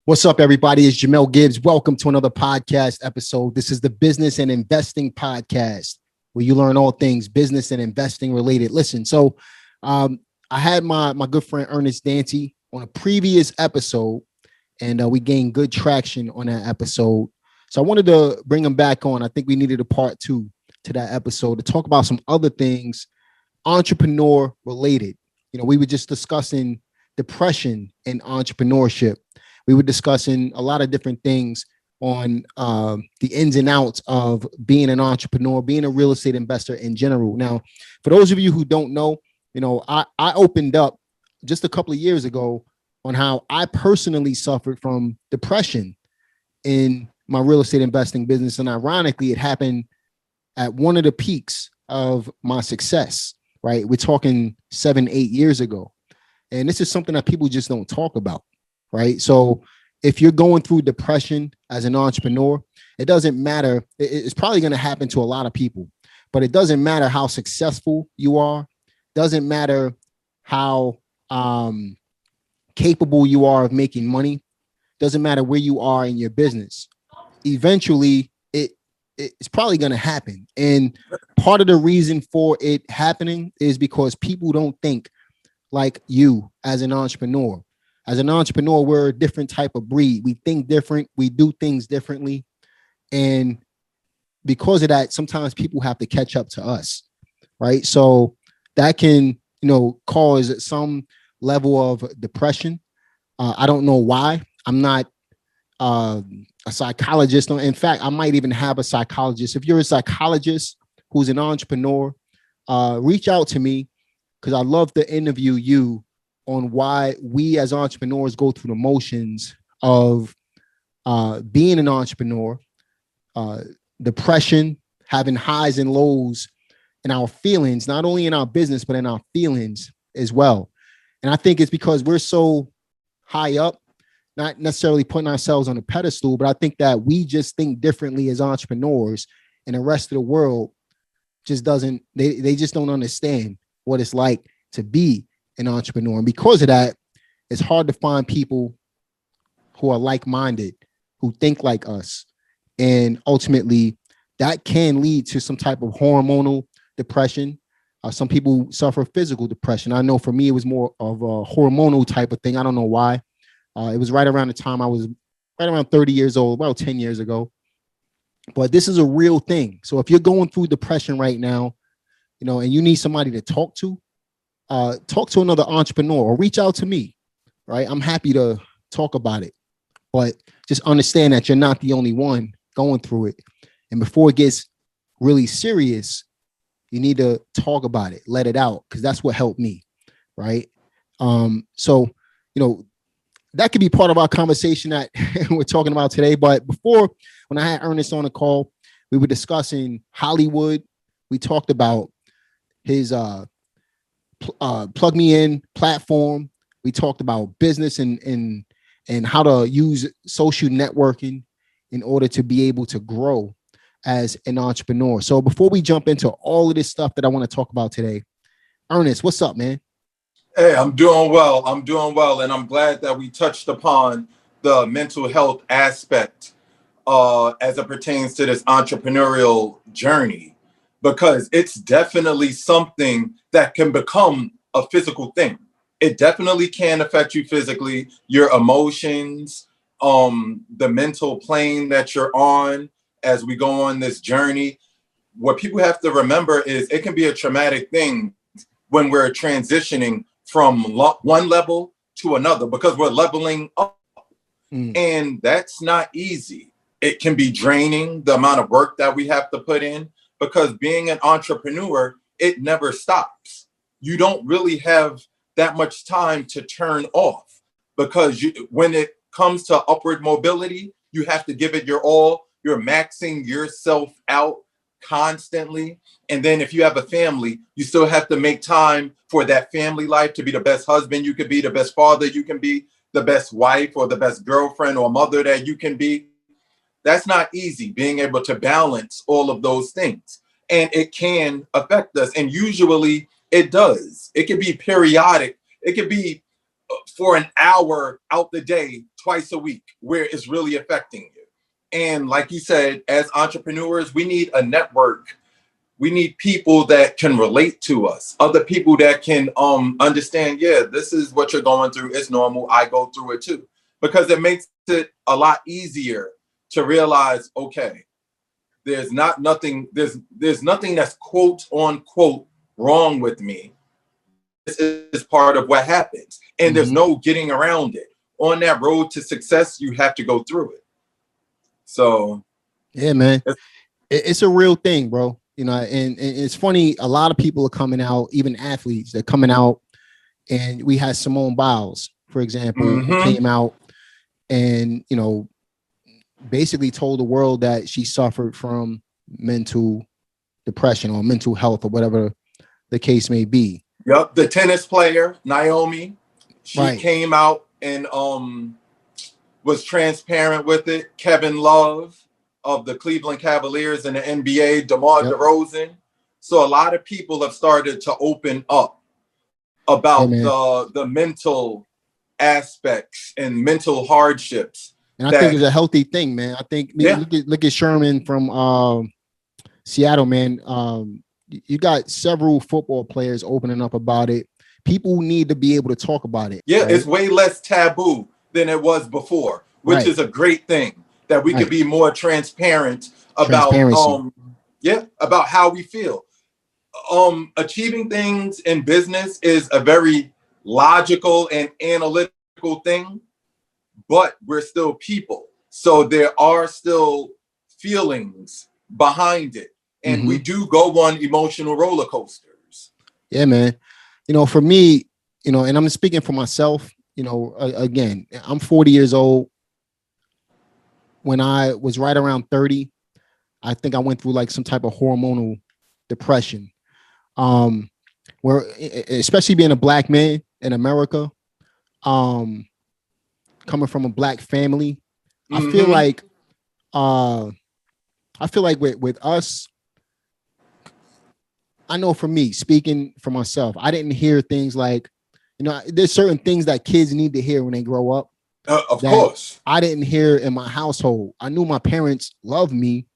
What's up, everybody? It's Jamel Gibbs. Welcome to another podcast episode. This is the Business and Investing Podcast, where you learn all things business and investing related. Listen, I had my good friend Ernest Dancy on a previous episode, and we gained good traction on that episode. So I wanted to bring him back on. I think we needed a part two to that episode to talk about some other things entrepreneur related. You know, we were just discussing depression and entrepreneurship. We were discussing a lot of different things on the ins and outs of being an entrepreneur, being a real estate investor in general. Now, for those of you who don't know, I opened up just a couple of years ago on how I personally suffered from depression in my real estate investing business. And ironically, it happened at one of the peaks of my success, right? We're talking 7-8 years ago. And this is something that people just don't talk about. Right. So if you're going through depression as an entrepreneur, it doesn't matter. It's probably going to happen to a lot of people, but it doesn't matter how successful you are. Doesn't matter how capable you are of making money. Doesn't matter where you are in your business. Eventually, it's probably going to happen. And part of the reason for it happening is because people don't think like you as an entrepreneur. As an entrepreneur, we're a different type of breed. We think different. We do things differently. And because of that, sometimes people have to catch up to us, right? So that can, cause some level of depression. I don't know why. I'm not a psychologist. In fact, I might even have a psychologist. If you're a psychologist who's an entrepreneur, reach out to me because I'd love to interview you on why we as entrepreneurs go through the motions of being an entrepreneur, depression, having highs and lows in our feelings, not only in our business, but in our feelings as well. And I think it's because we're so high up, not necessarily putting ourselves on a pedestal, but I think that we just think differently as entrepreneurs, and the rest of the world just doesn't, they just don't understand what it's like to be an entrepreneur. And because of that, it's hard to find people who are like-minded, who think like us. And ultimately, that can lead to some type of hormonal depression. Some people suffer physical depression. I know for me, it was more of a hormonal type of thing. I don't know why. It was right around the time I was right around 30 years old, about 10 years ago. But this is a real thing. So if you're going through depression right now, and you need somebody to talk to another entrepreneur or reach out to me, right? I'm happy to talk about it, but just understand that you're not the only one going through it. And before it gets really serious, you need to talk about it, let it out, because that's what helped me, right? So that could be part of our conversation that we're talking about today. But before, when I had Ernest on the call, we were discussing Hollywood. We talked about his Plug Me In platform. We talked about business and how to use social networking in order to be able to grow as an entrepreneur. So before we jump into all of this stuff that I want to talk about today, Ernest, what's up, man? Hey, I'm doing well. And I'm glad that we touched upon the mental health aspect as it pertains to this entrepreneurial journey, because it's definitely something that can become a physical thing. It definitely can affect you physically, your emotions, the mental plane that you're on as we go on this journey. What people have to remember is it can be a traumatic thing when we're transitioning from one level to another, because we're leveling up. And that's not easy. It can be draining, the amount of work that we have to put in, because being an entrepreneur, it never stops. You don't really have that much time to turn off, because when it comes to upward mobility, you have to give it your all. You're maxing yourself out constantly. And then if you have a family, you still have to make time for that family life to be the best husband you could be, the best father you can be, the best wife or the best girlfriend or mother that you can be. That's not easy, being able to balance all of those things. And it can affect us. And usually it does. It can be periodic. It could be for an hour out the day, twice a week, where it's really affecting you. And like you said, as entrepreneurs, we need a network. We need people that can relate to us, other people that can understand, yeah, this is what you're going through. It's normal. I go through it too. Because it makes it a lot easier to realize, okay, there's nothing that's quote unquote wrong with me. This is part of what happens. And there's no getting around it. On that road to success, you have to go through it. So yeah, man, it's a real thing, bro. You know, and it's funny. A lot of people are coming out, even athletes, they're coming out. And we had Simone Biles, for example, who came out and, you know, basically told the world that she suffered from mental depression or mental health or whatever the case may be. Yep. The tennis player, Naomi, she came out and was transparent with it. Kevin Love of the Cleveland Cavaliers and the NBA, DeMar DeRozan. So a lot of people have started to open up about the mental aspects and mental hardships. And I think it's a healthy thing, man. I think look at Sherman from Seattle, man. You got several football players opening up about it. People need to be able to talk about it. Yeah, right? It's way less taboo than it was before, which is a great thing, that we could be more transparent about about how we feel. Achieving things in business is a very logical and analytical thing, but we're still people. So there are still feelings behind it. And we do go on emotional roller coasters. Yeah, man. You know, for me, you know, and I'm speaking for myself, you know, again, I'm 40 years old. When I was right around 30, I think I went through like some type of hormonal depression. Where, especially being a black man in America, coming from a black family, I feel like with us, I know for me, speaking for myself, I didn't hear things like, you know, there's certain things that kids need to hear when they grow up. Of course. I didn't hear in my household. I knew my parents loved me,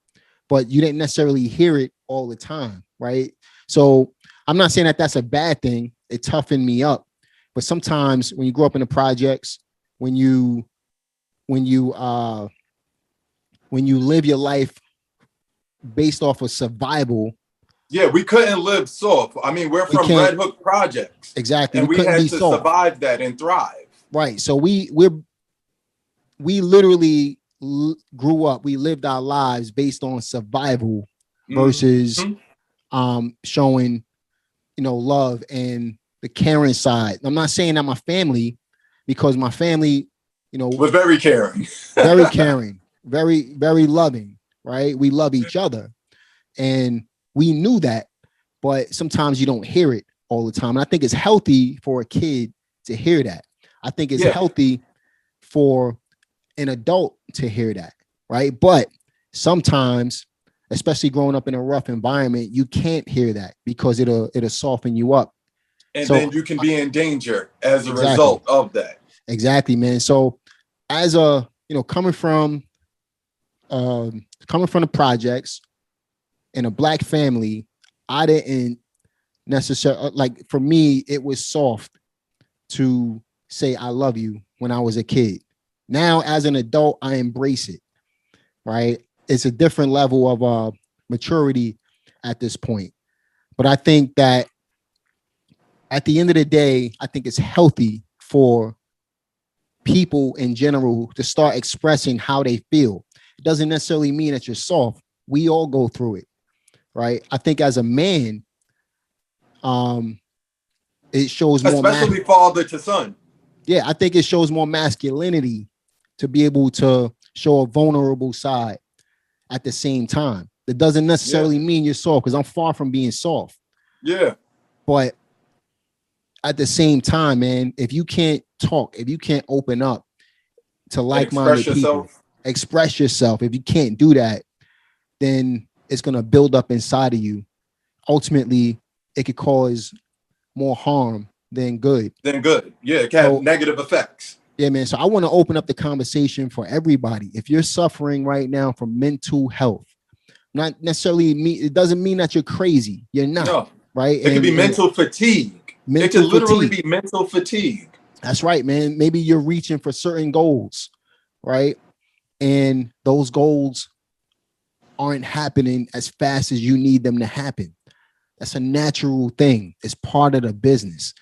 but you didn't necessarily hear it all the time, right? So I'm not saying that that's a bad thing. It toughened me up. But sometimes when you grow up in the projects, when you live your life based off of survival. Yeah, we couldn't live soft. I mean, we're from Red Hook Projects. Exactly. And we had to survive that and thrive. Right. So we literally grew up. We lived our lives based on survival versus showing, you know, love and the caring side. I'm not saying that my family, because my family, you know, was very caring, very caring, very, very loving, right? We love each other. And we knew that, but sometimes you don't hear it all the time. And I think it's healthy for a kid to hear that. I think it's healthy for an adult to hear that, right? But sometimes, especially growing up in a rough environment, you can't hear that because it'll soften you up. And so, then you can be in danger as a result of that. Exactly, man. So as a, you know, coming from the projects in a black family, I didn't necessarily, like, for me, it was soft to say I love you when I was a kid. Now, as an adult, I embrace it, right? It's a different level of maturity at this point. But I think that at the end of the day, I think it's healthy for people in general to start expressing how they feel. It doesn't necessarily mean that you're soft. We all go through it, right? I think as a man, it shows more, especially father to son. Yeah, I think it shows more masculinity to be able to show a vulnerable side at the same time. That doesn't necessarily mean you're soft, because I'm far from being soft. Yeah. But at the same time, man, if you can't talk, if you can't open up to like-minded people, express yourself. If you can't do that, then it's going to build up inside of you. Ultimately, it could cause more harm than good. Yeah, it can have negative effects. Yeah, man. So I want to open up the conversation for everybody. If you're suffering right now from mental health, not necessarily it doesn't mean that you're crazy. You're not. No. Right. It could be mental fatigue. It could literally be mental fatigue. That's right, man. Maybe you're reaching for certain goals, right? And those goals aren't happening as fast as you need them to happen. That's a natural thing. It's part of the business.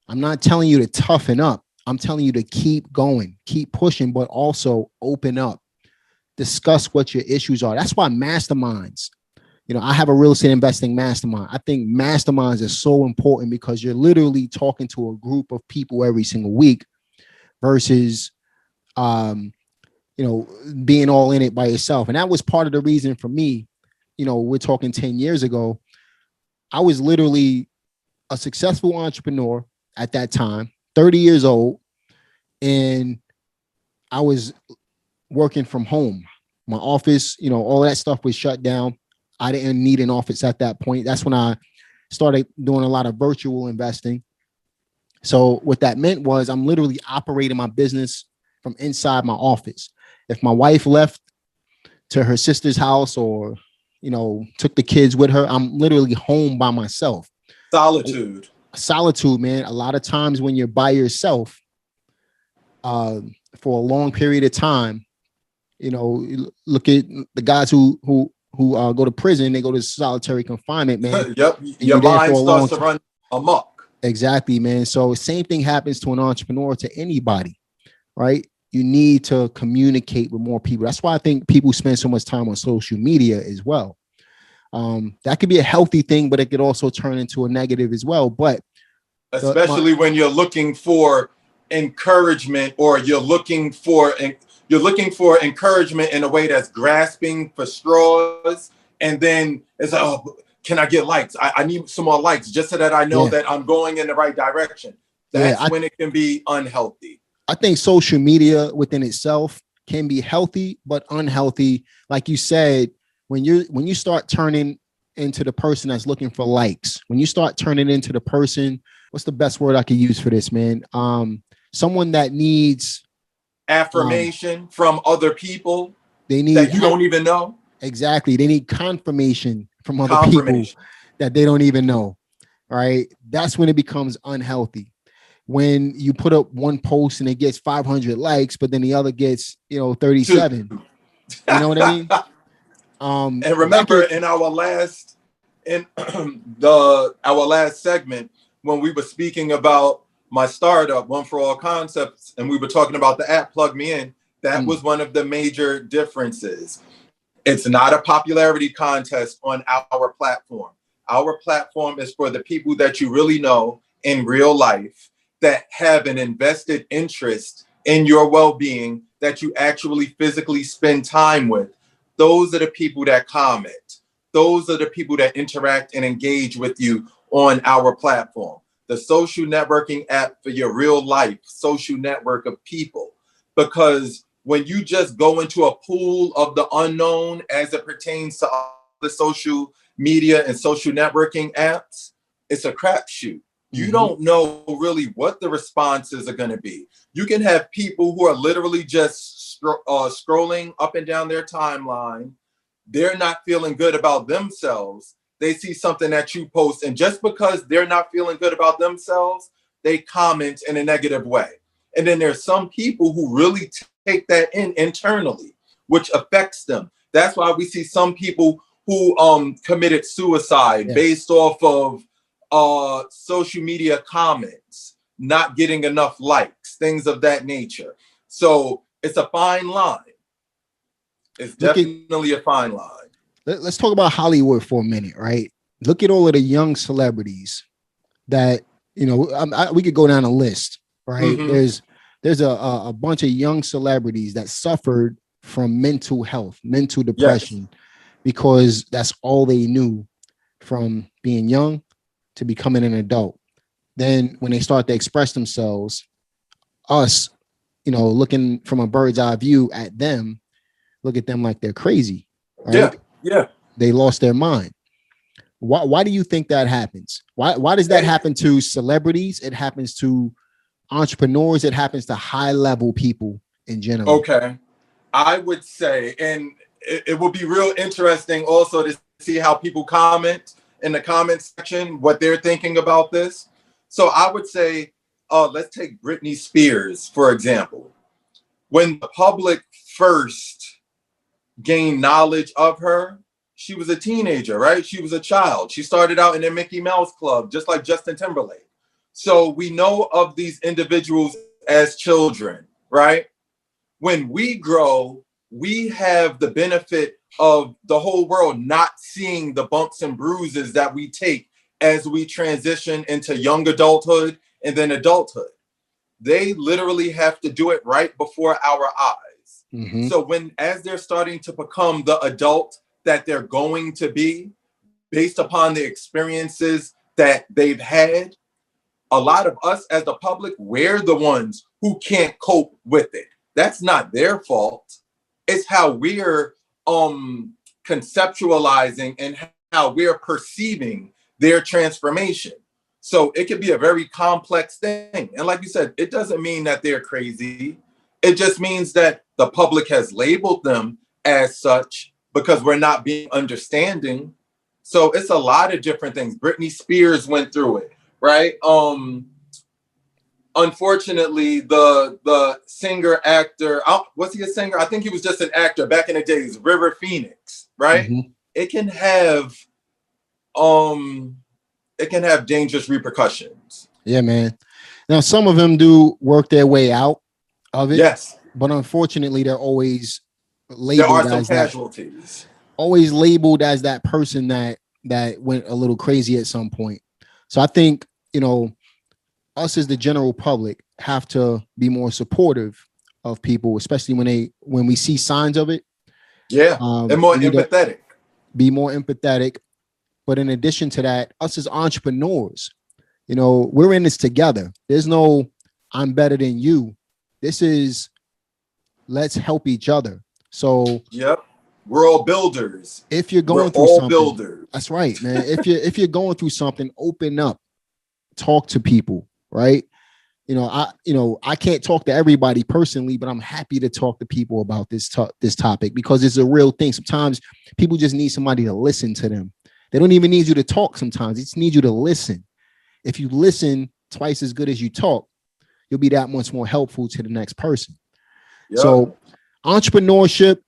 I'm not telling you to toughen up. I'm telling you to keep going, keep pushing, but also open up, discuss what your issues are. That's why masterminds, I have a real estate investing mastermind. I think masterminds are so important because you're literally talking to a group of people every single week versus, being all in it by yourself. And that was part of the reason for me, we're talking 10 years ago. I was literally a successful entrepreneur at that time, 30 years old, and I was working from home. My office, all that stuff was shut down. I didn't need an office at that point. That's when I started doing a lot of virtual investing. So what that meant was I'm literally operating my business from inside my office. If my wife left to her sister's house or, took the kids with her, I'm literally home by myself. Solitude, man. A lot of times when you're by yourself for a long period of time, look at the guys who go to prison, they go to solitary confinement, man. Yep. Your mind starts to run amok. Exactly, man. So same thing happens to an entrepreneur, to anybody, right? You need to communicate with more people. That's why I think people spend so much time on social media as well. That could be a healthy thing, but it could also turn into a negative as well. But especially when you're looking for encouragement, or you're looking for encouragement in a way that's grasping for straws, and then it's like, oh, can I get likes? I need some more likes just so that I know that I'm going in the right direction. That's when it can be unhealthy. I think social media within itself can be healthy, but unhealthy. Like you said, when you start turning into the person that's looking for likes, when you start turning into the person, what's the best word I could use for this, man? Someone that needs affirmation from other people they need that you don't even know. Exactly. They need confirmation from other people that they don't even know. Right. That's when it becomes unhealthy. When you put up one post and it gets 500 likes, but then the other gets, 37. You know what I mean? And remember in our last segment, when we were speaking about my startup, One for All Concepts, and we were talking about the app Plug Me In, that was one of the major differences. It's not a popularity contest on our platform. Our platform is for the people that you really know in real life, that have an invested interest in your well-being, that you actually physically spend time with. Those are the people that comment. Those are the people that interact and engage with you on our platform. The social networking app for your real life social network of people. Because when you just go into a pool of the unknown as it pertains to the social media and social networking apps, it's a crapshoot. You don't know really what the responses are going to be. You can have people who are literally just scrolling up and down their timeline. They're not feeling good about themselves. They see something that you post, and just because they're not feeling good about themselves, they comment in a negative way. And then there's some people who really take that in internally, which affects them. That's why we see some people who committed suicide based off of social media comments, not getting enough likes, things of that nature. So it's a fine line. It's definitely a fine line. Let's talk about Hollywood for a minute, right? Look at all of the young celebrities that, we could go down a list, right? There's a bunch of young celebrities that suffered from mental health, mental depression, because that's all they knew from being young to becoming an adult. Then when they start to express themselves, us, looking from a bird's eye view at them, look at them like they're crazy. Right? Yeah. They lost their mind. Why do you think that happens? Why does that happen to celebrities? It happens to entrepreneurs. It happens to high level people in general. Okay. I would say, and it will be real interesting also to see how people comment in the comment section, what they're thinking about this. So I would say, let's take Britney Spears, for example. When the public first gained knowledge of her, she was a teenager, right? She was a child. She started out in the Mickey Mouse Club, just like Justin Timberlake. So we know of these individuals as children, right? When we grow, we have the benefit of the whole world not seeing the bumps and bruises that we take as we transition into young adulthood and then adulthood. They literally have to do it right before our eyes. Mm-hmm. So as they're starting to become the adult that they're going to be, based upon the experiences that they've had, a lot of us as the public, we're the ones who can't cope with it. That's not their fault. It's how we're conceptualizing and how we're perceiving their transformation. So it can be a very complex thing. And like you said, it doesn't mean that they're crazy. It just means that the public has labeled them as such because we're not being understanding. So it's a lot of different things. Britney Spears went through it, right? Unfortunately, the singer actor, was he a singer? I think he was just an actor back in the days, River Phoenix, right? Mm-hmm. It can have dangerous repercussions. Yeah, man. Now, some of them do work their way out of it. Yes. But unfortunately, they're always labeled There are some as casualties. Always labeled as that person that went a little crazy at some point. So I think, us as the general public have to be more supportive of people, especially when we see signs of it. Yeah, and more empathetic. Be more empathetic. But in addition to that, us as entrepreneurs, we're in this together. There's no, I'm better than you. This is, let's help each other. So yep, we're all builders. If you're going through something, builders. That's right, man. If you're going through something, open up, talk to people, right? I can't talk to everybody personally, but I'm happy to talk to people about this topic because it's a real thing. Sometimes people just need somebody to listen to them. They don't even need you to talk sometimes. They just need you to listen. If you listen twice as good as you talk, you'll be that much more helpful to the next person. Yep. So entrepreneurship,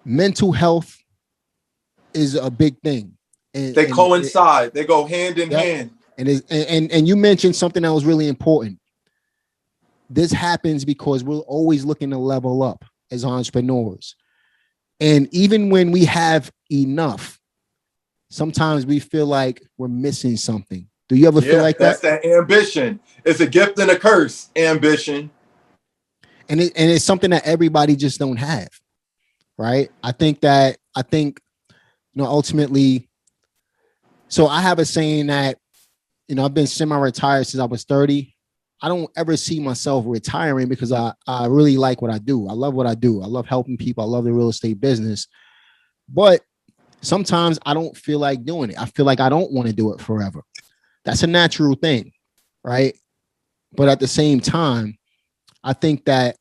mental health is a big thing. They coincide. They go hand in hand. And you mentioned something that was really important. This happens because we're always looking to level up as entrepreneurs. And even when we have enough, sometimes we feel like we're missing something. Do you ever feel like that? That's that ambition. It's a gift and a curse, ambition. And it's something that everybody just don't have, right? I think ultimately, so I have a saying that, I've been semi-retired since I was 30. I don't ever see myself retiring because I really like what I do. I love what I do. I love helping people. I love the real estate business. But sometimes I don't feel like doing it. I feel like I don't want to do it forever. That's a natural thing, right? But at the same time, I think that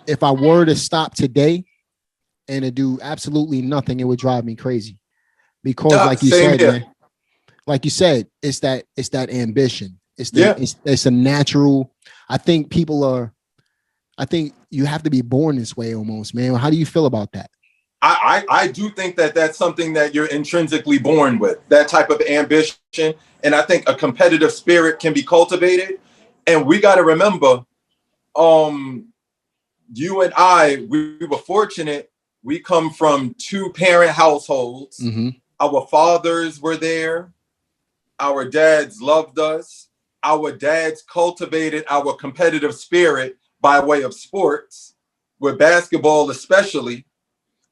if I were to stop today and to do absolutely nothing, it would drive me crazy. Because like you said, man, like you said, it's that ambition. It's a natural. I think you have to be born this way almost, man. How do you feel about that? I do think that that's something that you're intrinsically born with, that type of ambition. And I think a competitive spirit can be cultivated. And we got to remember, you and I, we were fortunate. We come from 2-parent households. Mm-hmm. Our fathers were there. Our dads loved us. Our dads cultivated our competitive spirit by way of sports, with basketball especially.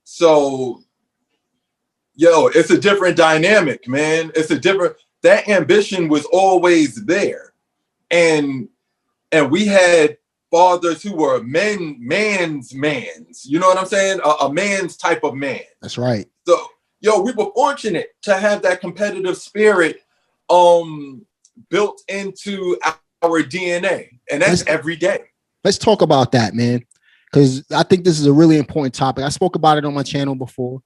So, it's a different dynamic, man. That ambition was always there. And we had fathers who were man's. You know what I'm saying? A man's type of man. That's right. So, yo, we were fortunate to have that competitive spirit built into our DNA, and that's every day. Let's talk about that, man, because I think this is a really important topic. I spoke about it on my channel before,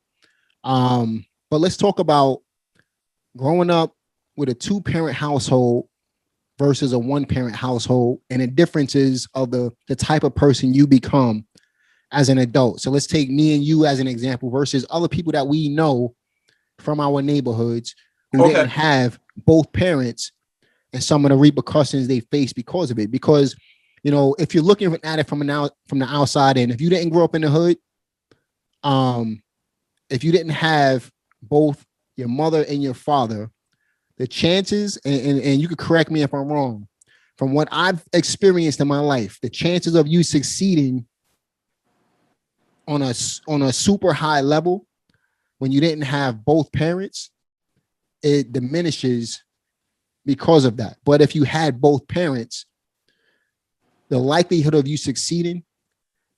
but let's talk about growing up with a 2-parent household versus a 1-parent household, and the differences of the type of person you become as an adult. So let's take me and you as an example versus other people that we know from our neighborhoods who didn't have both parents, and some of the repercussions they face because of it. Because, you know, if you're looking at it from the outside in, if you didn't grow up in the hood, if you didn't have both your mother and your father, the chances, and you could correct me if I'm wrong, from what I've experienced in my life, the chances of you succeeding on a super high level when you didn't have both parents, it diminishes because of that. But if you had both parents, the likelihood of you succeeding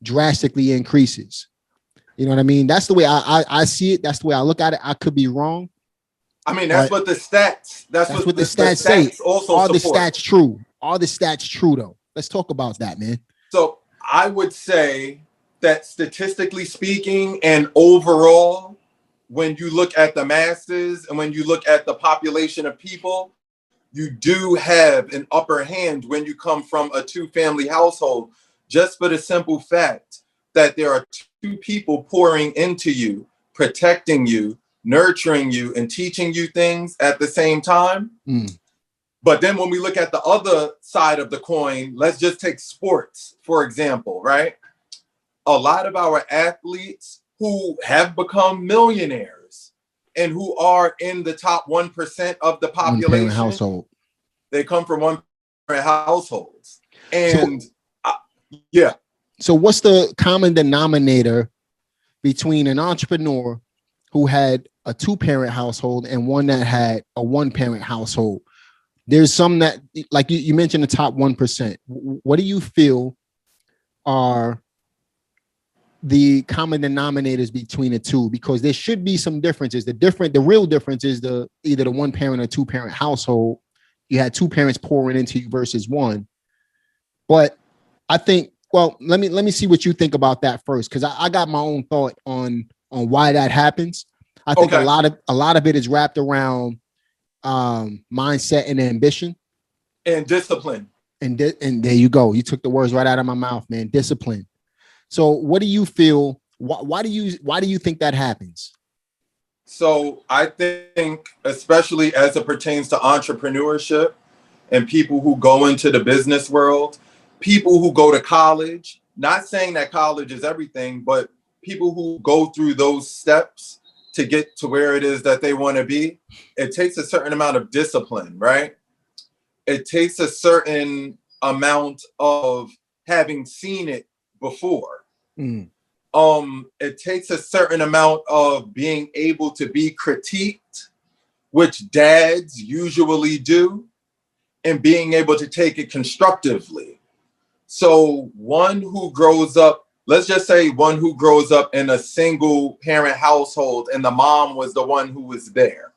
drastically increases. You know what I mean? That's the way I see it. That's the way I look at it. I could be wrong. I mean, that's what the stats. That's what the stats say. Also, are the stats true? Are the stats true though? Let's talk about that, man. So I would say that statistically speaking, and overall, when you look at the masses and when you look at the population of people, you do have an upper hand when you come from a 2-family household, just for the simple fact that there are 2 people pouring into you, protecting you, nurturing you, and teaching you things at the same time. But then when we look at the other side of the coin, let's just take sports, for example, right? A lot of our athletes who have become millionaires and who are in the top 1% of the population, household, they come from 1-parent households. And So what's the common denominator between an entrepreneur who had a 2-parent household and one that had a 1-parent household? There's some that, like you mentioned, the top 1%. What do you feel are the common denominators between the two? Because there should be some differences. The real difference is either the 1-parent or 2-parent household. You had 2 parents pouring into you versus 1. But I think, well, let me see what you think about that first, because I got my own thought on why that happens. I think a lot of it is wrapped around mindset and ambition and discipline. And there you go. You took the words right out of my mouth, man. Discipline. So what do you feel? Why do you think that happens? So I think, especially as it pertains to entrepreneurship and people who go into the business world, people who go to college, not saying that college is everything, but people who go through those steps to get to where it is that they want to be, it takes a certain amount of discipline, right? It takes a certain amount of having seen it before. It takes a certain amount of being able to be critiqued, which dads usually do, and being able to take it constructively. So one who grows up, let's just say one who grows up in a 1-parent household and the mom was the one who was there.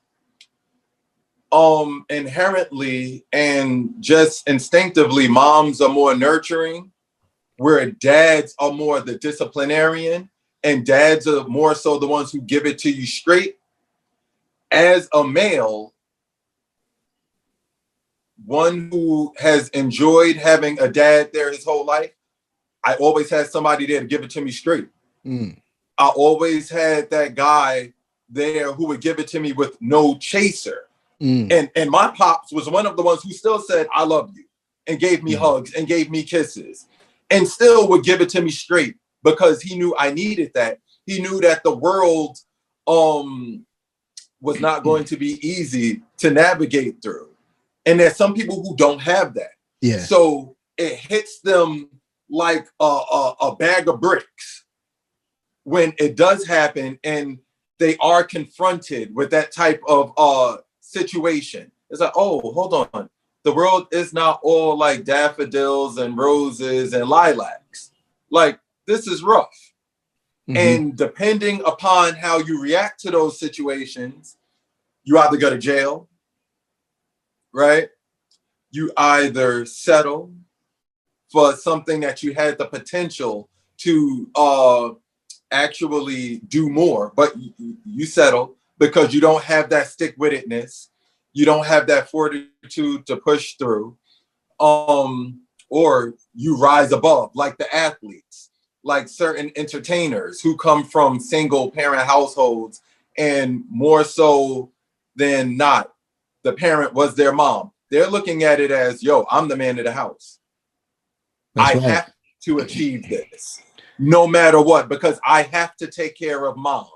Inherently and just instinctively, moms are more nurturing, where dads are more the disciplinarian, and dads are more so the ones who give it to you straight. As a male, one who has enjoyed having a dad there his whole life, I always had somebody there to give it to me straight. I always had that guy there who would give it to me with no chaser. And my pops was one of the ones who still said, I love you, and gave me hugs and gave me kisses, and still would give it to me straight because he knew I needed that. He knew that the world was not going to be easy to navigate through. And there's some people who don't have that. Yeah. So it hits them like a bag of bricks when it does happen and they are confronted with that type of situation. It's like, oh, hold on. The world is not all like daffodils and roses and lilacs. Like, this is rough. Mm-hmm. And depending upon how you react to those situations, you either go to jail, right? You either settle for something that you had the potential to actually do more, but you settle because you don't have that stick-with-itness. You don't have that fortitude to push through. Or you rise above, like the athletes, like certain entertainers who come from single parent households, and more so than not, the parent was their mom. They're looking at it as, yo, I'm the man of the house. That's I right. have to achieve this no matter what, because I have to take care of mom.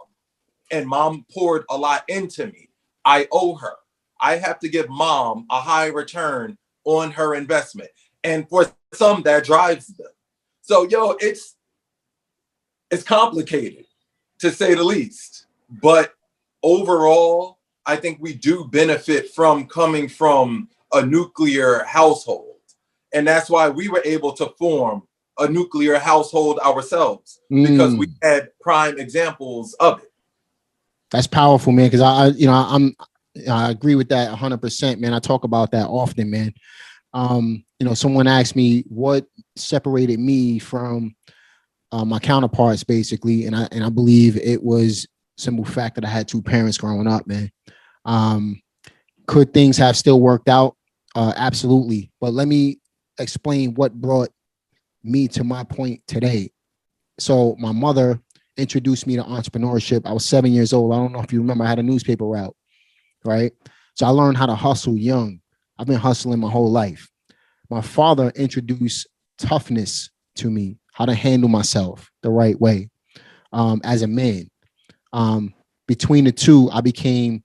And mom poured a lot into me. I owe her. I have to give mom a high return on her investment. And for some, that drives them. So, yo, it's complicated, to say the least. But overall, I think we do benefit from coming from a nuclear household. And that's why we were able to form a nuclear household ourselves, because we had prime examples of it. That's powerful, man. Because I agree with that 100%, man. I talk about that often, man. Someone asked me what separated me from my counterparts, basically, and I believe it was simple fact that I had two parents growing up, man. Could things have still worked out? Absolutely. But let me explain what brought me to my point today. So my mother introduced me to entrepreneurship. I was 7 years old. I don't know if you remember, I had a newspaper route, right? So I learned how to hustle young. I've been hustling my whole life. My father introduced toughness to me, how to handle myself the right way as a man. Between the two, I became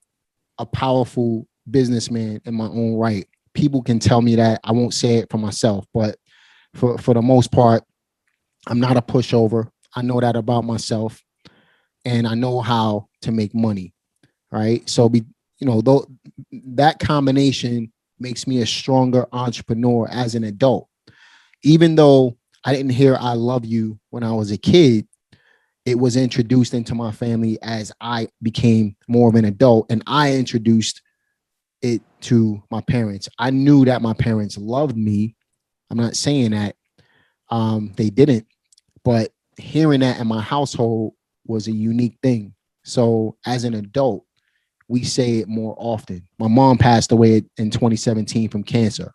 a powerful businessman in my own right. People can tell me that. I won't say it for myself, but for the most part, I'm not a pushover. I know that about myself, and I know how to make money, right? So that combination makes me a stronger entrepreneur as an adult. Even though I didn't hear "I love you" when I was a kid, it was introduced into my family as I became more of an adult, and I introduced it to my parents. I knew that my parents loved me. I'm not saying that they didn't, but hearing that in my household was a unique thing. So as an adult, we say it more often. My mom passed away in 2017 from cancer.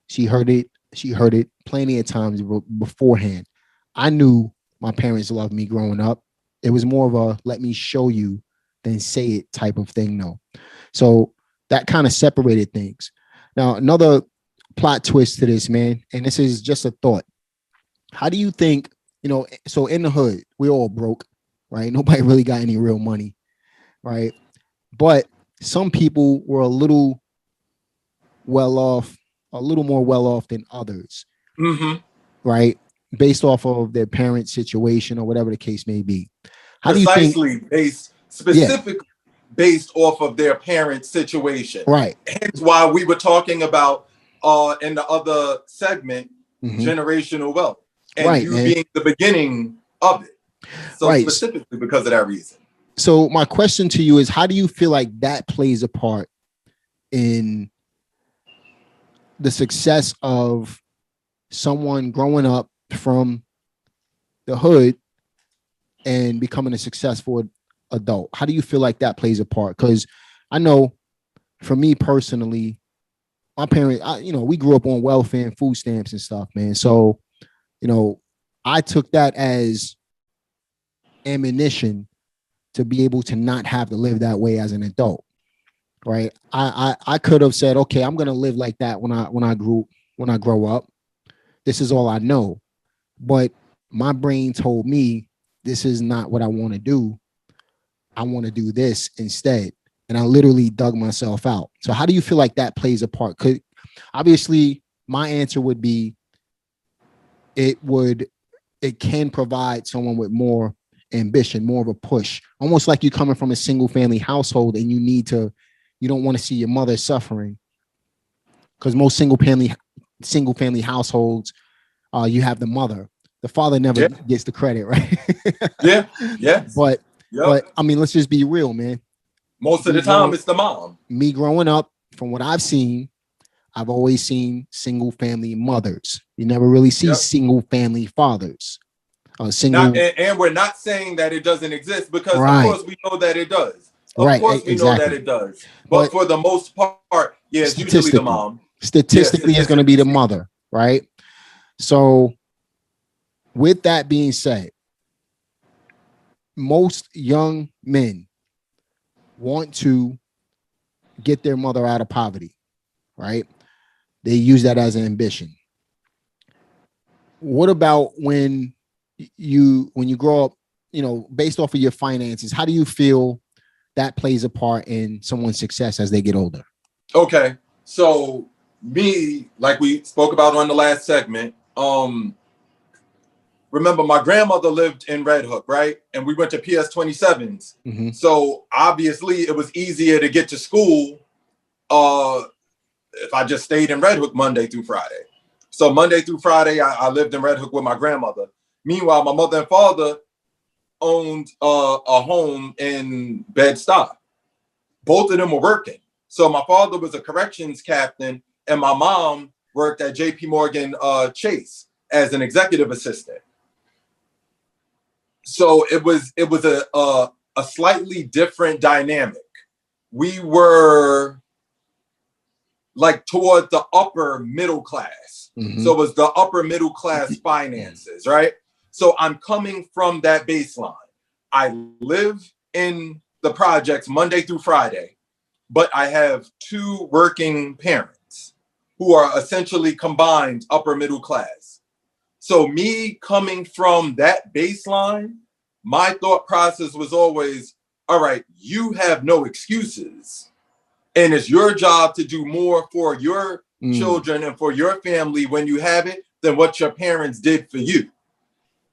She heard it. She heard it plenty of times beforehand. I knew my parents loved me growing up. It was more of a let me show you than say it type of thing, though. So that kind of separated things. Now, another plot twist to this, man, and this is just a thought. How do you think, so in the hood, we're all broke, right? Nobody really got any real money, right? But some people were a little more well off than others, right? Based off of their parents' situation or whatever the case may be. How do you think? Specifically based off of their parents' situation. Right. Hence why we were talking about in the other segment, generational wealth, and you being the beginning of it. So specifically because of that reason. So my question to you is, how do you feel like that plays a part in the success of someone growing up from the hood and becoming a successful adult? How do you feel like that plays a part? Because I know for me personally, my parents, we grew up on welfare and food stamps and stuff, man. So, I took that as ammunition to be able to not have to live that way as an adult, right? I could have said, okay, I'm gonna live like that when I grow up. This is all I know. But my brain told me this is not what I want to do. I want to do this instead. And I literally dug myself out. So how do you feel like that plays a part? Obviously, my answer would be it can provide someone with more ambition, more of a push, almost like you're coming from a single family household and you don't want to see your mother suffering, because most single family households, you have the mother. The father never gets the credit, right? Yes. But I mean, let's just be real, man. Most of the time, it's the mom. Me growing up, from what I've seen, I've always seen single family mothers. You never really see single family fathers. And we're not saying that it doesn't exist, because of course we know that it does. Of course we know that it does. But for the most part, it's usually the mom. Statistically, it's going to be the mother, right? So with that being said, most young men want to get their mother out of poverty, right? They use that as an ambition. What about when you grow up, based off of your finances, how do you feel that plays a part in someone's success as they get older? Okay. So me, like we spoke about on the last segment, remember my grandmother lived in Red Hook, right? And we went to PS 27s. Mm-hmm. So obviously it was easier to get to school if I just stayed in Red Hook Monday through Friday. So Monday through Friday, I lived in Red Hook with my grandmother. Meanwhile, my mother and father owned a home in Bed-Stuy. Both of them were working. So my father was a corrections captain, and my mom worked at JP Morgan Chase as an executive assistant. So it was a slightly different dynamic. We were like toward the upper middle class. Mm-hmm. So it was the upper middle class finances, right? So I'm coming from that baseline. I live in the projects Monday through Friday, but I have two working parents who are essentially combined upper middle class. So me coming from that baseline, my thought process was always, all right, you have no excuses. And it's your job to do more for your children and for your family when you have it than what your parents did for you.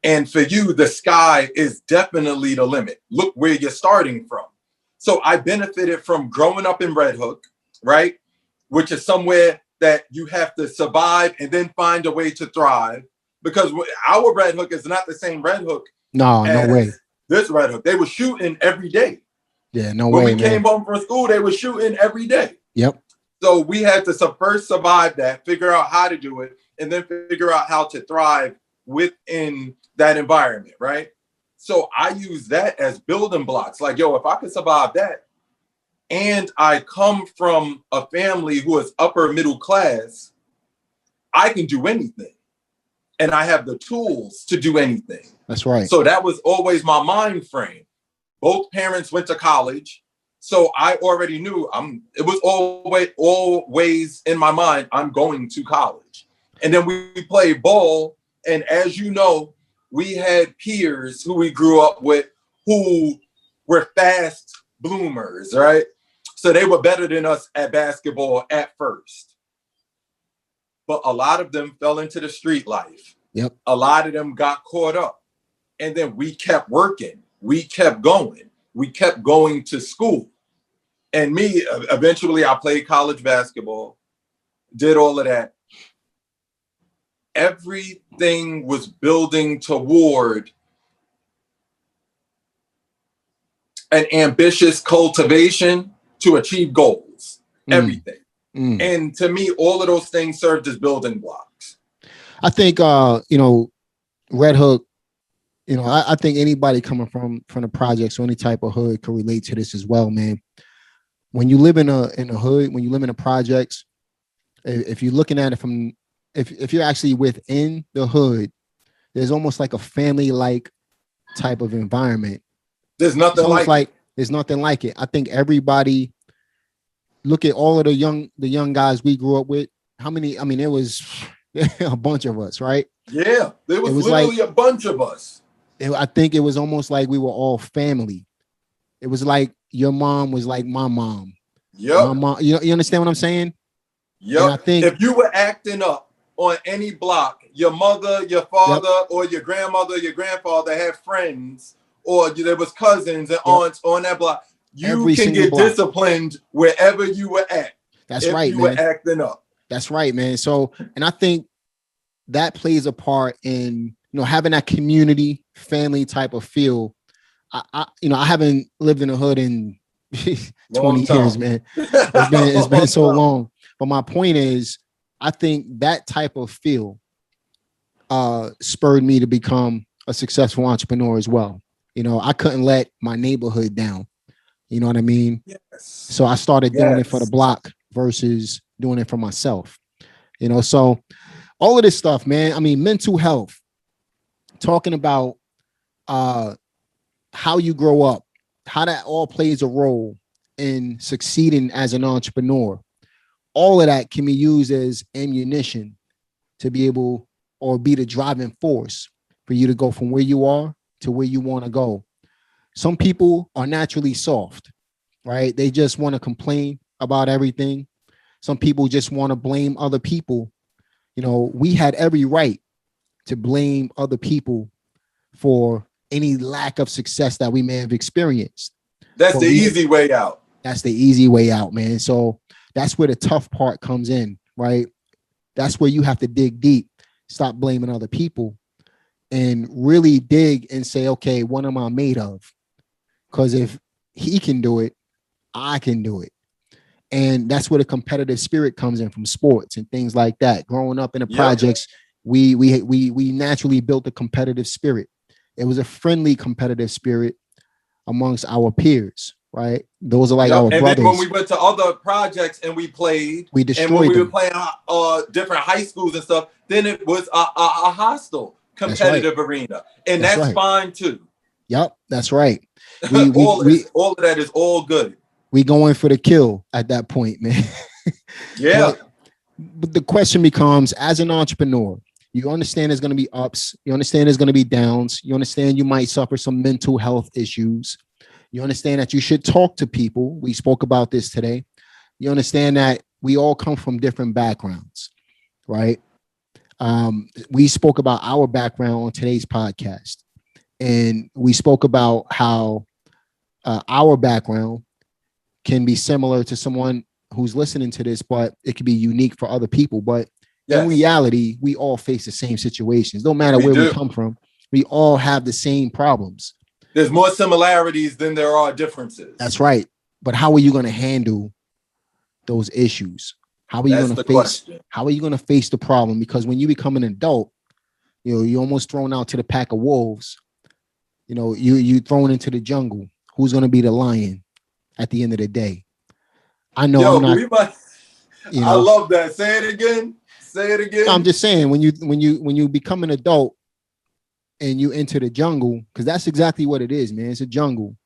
And for you, the sky is definitely the limit. Look where you're starting from. So I benefited from growing up in Red Hook, right? Which is somewhere that you have to survive and then find a way to thrive. Because our Red Hook is not the same Red Hook. No way. This Red Hook, they were shooting every day. Yeah, no way. When we came home from school, they were shooting every day. Yep. So we had to first survive that, figure out how to do it, and then figure out how to thrive within that environment, right? So I use that as building blocks. Like, yo, if I could survive that, and I come from a family who is upper middle class, I can do anything. And I have the tools to do anything. That's right. So that was always my mind frame. Both parents went to college. So I already knew it was always in my mind, I'm going to college. And then we played ball. And as you know, we had peers who we grew up with who were fast bloomers, right? So they were better than us at basketball at first. But a lot of them fell into the street life. Yep. A lot of them got caught up. And then we kept working. We kept going. We kept going to school. And me, eventually I played college basketball, did all of that. Everything was building toward an ambitious cultivation to achieve goals. Everything. And to me, all of those things served as building blocks. I think, Red Hook, I think anybody coming from the projects or any type of hood can relate to this as well, man. When you live in a hood, when you live in the projects, if you're looking at it from, if you're actually within the hood, there's almost like a family-like type of environment. There's nothing there's nothing like it. I think everybody, look at all of the young guys we grew up with. How many? I mean, it was a bunch of us, right? Yeah, there was literally a bunch of us. I think it was almost like we were all family. It was like your mom was like my mom. Yep. My mom, you understand what I'm saying? Yep. And I think if you were acting up on any block, your mother, your father, or your grandmother, your grandfather had friends, or there was cousins and aunts on that block. You can get disciplined wherever you were at. That's right, man. You were acting up. That's right, man. So, and I think that plays a part in having that community, family type of feel. I haven't lived in the hood in 20 years, man. It's been so long. But my point is, I think that type of feel spurred me to become a successful entrepreneur as well. I couldn't let my neighborhood down. You know what I mean? Yes. So I started doing it for the block versus doing it for myself. So all of this stuff, man. I mean, mental health, talking about how you grow up, how that all plays a role in succeeding as an entrepreneur. All of that can be used as ammunition to be able, or be the driving force for you to go from where you are to where you want to go. Some people are naturally soft, right? They just want to complain about everything. Some people just want to blame other people. We had every right to blame other people for any lack of success that we may have experienced. That's the easy way out. That's the easy way out, man. So that's where the tough part comes in, right? That's where you have to dig deep, stop blaming other people, and really dig and say, okay, what am I made of? Because if he can do it, I can do it. And that's where the competitive spirit comes in from sports and things like that. Growing up in the projects, we naturally built a competitive spirit. It was a friendly competitive spirit amongst our peers, right? Those are like our brothers. And then when we went to other projects and we played, we destroyed and when we them. were playing different high schools and stuff, then it was a hostile competitive arena. And that's fine too. Yep, that's right. All of that is all good. We going for the kill at that point, man. Yeah. But the question becomes, as an entrepreneur, you understand there's going to be ups. You understand there's going to be downs. You understand you might suffer some mental health issues. You understand that you should talk to people. We spoke about this today. You understand that we all come from different backgrounds, right? We spoke about our background on today's podcast. And we spoke about how our background can be similar to someone who's listening to this, but it could be unique for other people. But in reality, we all face the same situations. No matter where we come from, we all have the same problems. There's more similarities than there are differences. That's right. But how are you going to handle those issues? How are you going to face the problem? Because when you become an adult, you're almost thrown out to the pack of wolves. You thrown into the jungle. Who's going to be the lion at the end of the day? I know I love that. Say it again. I'm just saying, when you become an adult and you enter the jungle, because that's exactly what it is, man. It's a jungle.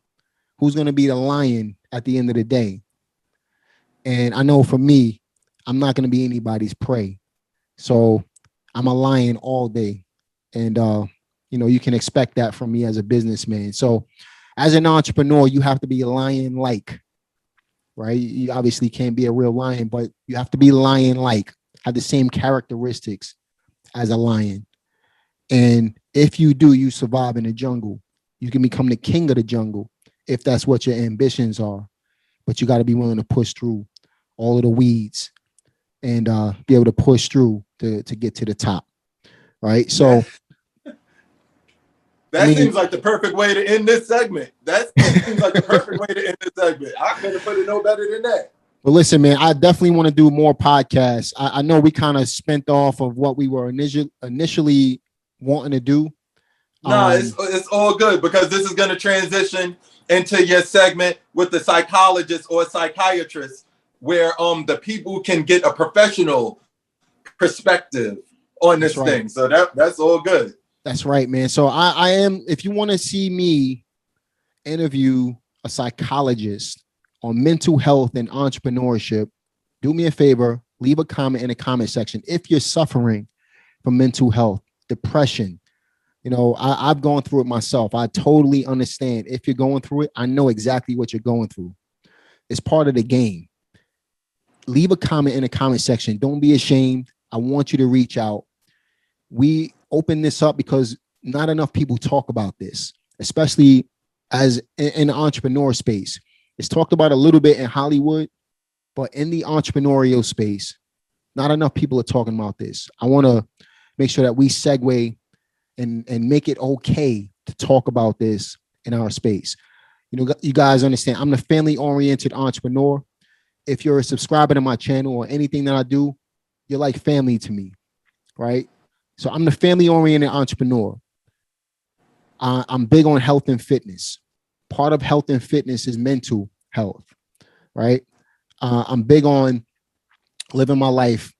Who's going to be the lion at the end of the day? And I know for me, I'm not going to be anybody's prey. So I'm a lion all day. And, you can expect that from me as a businessman. So as an entrepreneur, you have to be lion-like, right? You obviously can't be a real lion, but you have to be lion-like, have the same characteristics as a lion. And if you do, you survive in the jungle. You can become the king of the jungle if that's what your ambitions are. But you got to be willing to push through all of the weeds and be able to push through to get to the top. Right. So that seems like the perfect way to end this segment. That seems like the perfect way to end this segment. I couldn't put it no better than that. Well, listen, man, I definitely want to do more podcasts. I know we kind of spent off of what we were initially wanting to do. No, it's all good, because this is going to transition into your segment with the psychologist or psychiatrist, where the people can get a professional perspective on this thing. So that's all good. That's right, man. So I am, if you want to see me interview a psychologist on mental health and entrepreneurship, do me a favor, leave a comment in the comment section. If you're suffering from mental health, depression, I've gone through it myself. I totally understand. If you're going through it, I know exactly what you're going through. It's part of the game. Leave a comment in the comment section. Don't be ashamed. I want you to reach out. We open this up because not enough people talk about this, especially as in the entrepreneur space. It's talked about a little bit in Hollywood, but in the entrepreneurial space, not enough people are talking about this. I want to make sure that we segue and make it okay to talk about this in our space. You know, you guys understand, I'm the family-oriented entrepreneur. If you're a subscriber to my channel or anything that I do, you're like family to me, right? So I'm the family-oriented entrepreneur. I'm big on health and fitness. Part of health and fitness is mental health, right? I'm big on living my life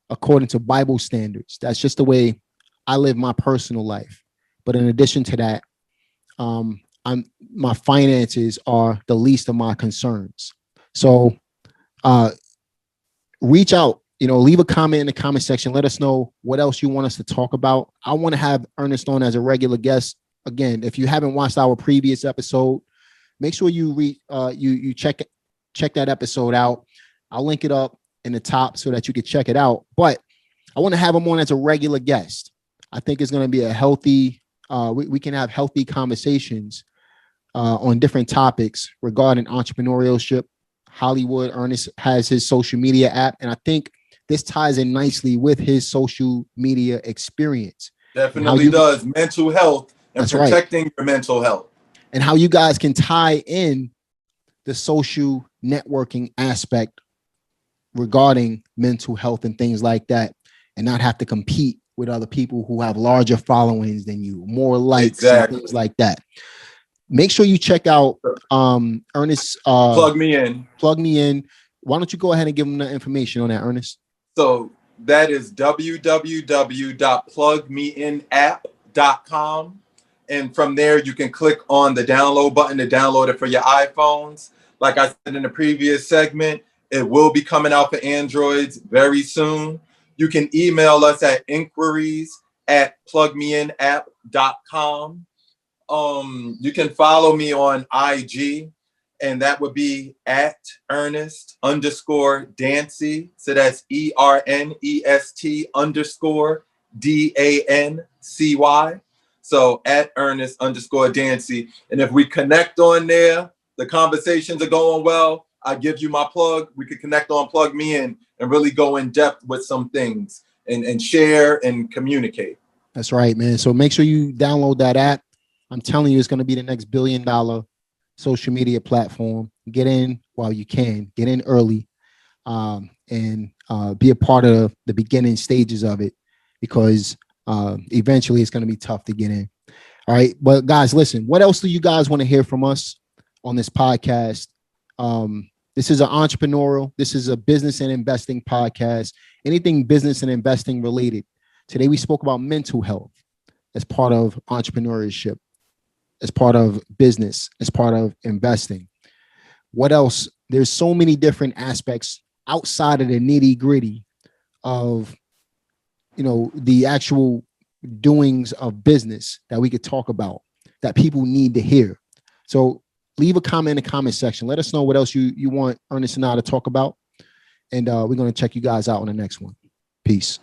according to Bible standards. That's just the way I live my personal life. But in addition to that, my finances are the least of my concerns. So reach out, leave a comment in the comment section. Let us know what else you want us to talk about. I want to have Ernest on as a regular guest. Again, if you haven't watched our previous episode, make sure you check that episode out. I'll link it up in the top so that you can check it out. But I want to have him on as a regular guest. I think it's going to be a healthy, we can have healthy conversations on different topics regarding entrepreneurship. Hollywood, Ernest has his social media app, and I think this ties in nicely with his social media experience. Definitely does. Mental health and protecting your mental health. And how you guys can tie in the social networking aspect regarding mental health and things like that, and not have to compete with other people who have larger followings than you, more likes, and things like that. Make sure you check out Ernest. Plug Me In. Plug Me In. Why don't you go ahead and give them the information on that, Ernest? So that is www.plugmeinapp.com. And from there, you can click on the download button to download it for your iPhones. Like I said in the previous segment, it will be coming out for Androids very soon. You can email us at inquiries@plugmeinapp.com. You can follow me on IG, and that would be at Ernest_Dancy. So that's ERNEST_DANCY. So at Ernest_Dancy. And if we connect on there, the conversations are going well. I give you my plug. We could connect on Plug Me In and really go in depth with some things and share and communicate. That's right, man. So make sure you download that app. I'm telling you, it's going to be the next $1 billion social media platform. Get in while you can. Get in early, and be a part of the beginning stages of it, because eventually it's going to be tough to get in. All right. But guys, listen, what else do you guys want to hear from us on this podcast? This is an entrepreneurial, this is a business and investing podcast, anything business and investing related. Today, we spoke about mental health as part of entrepreneurship, as part of business, as part of investing. What else? There's so many different aspects outside of the nitty gritty of, the actual doings of business that we could talk about that people need to hear. So leave a comment in the comment section. Let us know what else you want Ernest and I to talk about. And we're going to check you guys out on the next one. Peace.